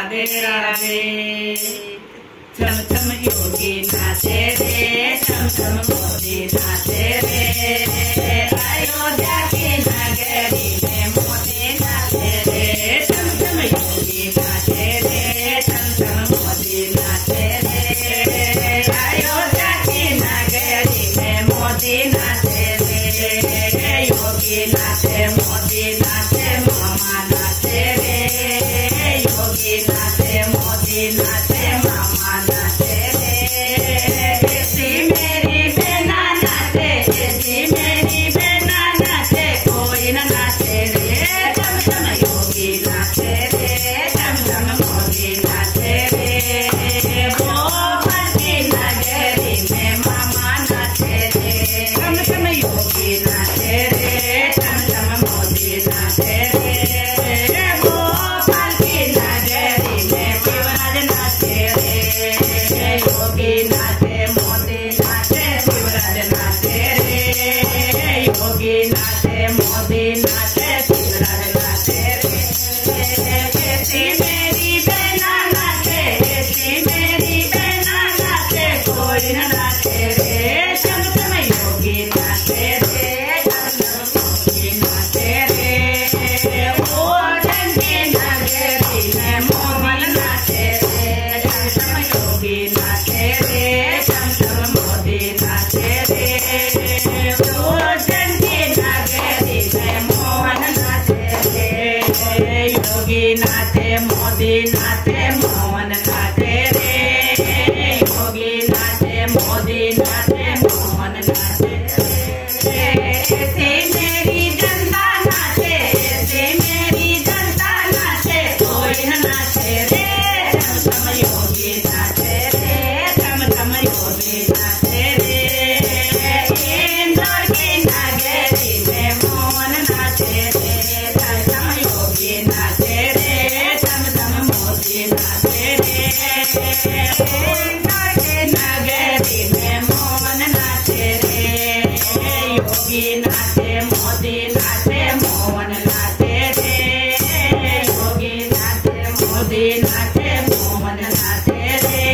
राधे राधे। चम चम योगी नाचे रे, चम चम मोदी नाचे रे, अयोध्या की नगरी में मोदी नाचे रे। चम चम योगी नाचे रे, चम चम मोदी नाचे रे, अयोध्या की नगरी में मोदी नाचे रे। योगी नाचे, मोदी नाचे, मामा नाचे रे। योगी नाचे, मोदी नाचे, मामा नाचे रे। ऐसी मेरी बहना नाचे, ऐसी मेरी बहना नाचे, कोई न नाचे रे। चम चम योगी नाचे रे, चम चम मोदी नाचे रे। भोपाल की नगरी में मामा नाचे रे। चम चम योगी नाचे रे, चम चम मोदी नाचे रे। भोपाल की नगरी में शिवराज नाचे रे। योगी नाचे, मोदी नाचे, शिवराज नाचे रे। योगी नाचे, मोदी नाचे, शिवराज नाचे रे। ऐसी मेरी बहना नाचे, ऐसी मेरी बहना नाचे, कोई न नाचे रे। चम चम योगी नाचे रे, चम चम मोदी नाचे रे। ओजन की नगरी में मोहन नाचे रे। चम चम योगी नाचे रे, चम चम मोदी नाचे रे। ओजन की नगरी में मोहन नाचे रे। योगी नाचे, मोदी नाचे, मोहन नाचे रे। योगी नाचे, मोदी नाचे, मोहन नाचे रे। ऐसी मेरी जनता नाचे, ऐसी मेरी जनता नाचे, कोई न नाचे रे। चम चम योगी नाचे रे, चम चम योगी नाचे रे। इंदौर की नगरी में मोहन नाचे रे। चम चम योगी नाचे रे, चम चम मोदी नाचे रे। इंदौर की नगरी में मोहन नाचे रे। योगी नाचे, मोदी नाचे, मोहन नाचे रे। योगी नाचे, मोदी नाचे, मोहन नाचे रे।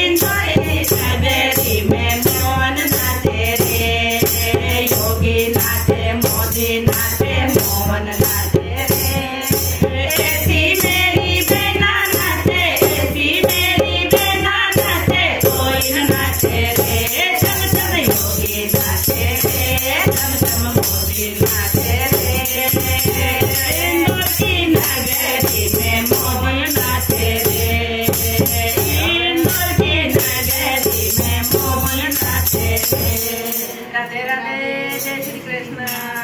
इंदौर की नगरी में मोहन नाचे रे। योगी नाचे, मोदी नाचे, मोहन नाचे रे। ऐसी मेरी बहना नाचे, ऐसी मेरी बहना नाचे, कोई न नाचे रे। चम चम योगी नाचे रे, चम चम मोदी नाचे रे। इंदौर की नगरी में मोहन नाचे रे। इंदौर की नगरी में मोहन नाचे रे। राधे राधे, जय श्री कृष्ण।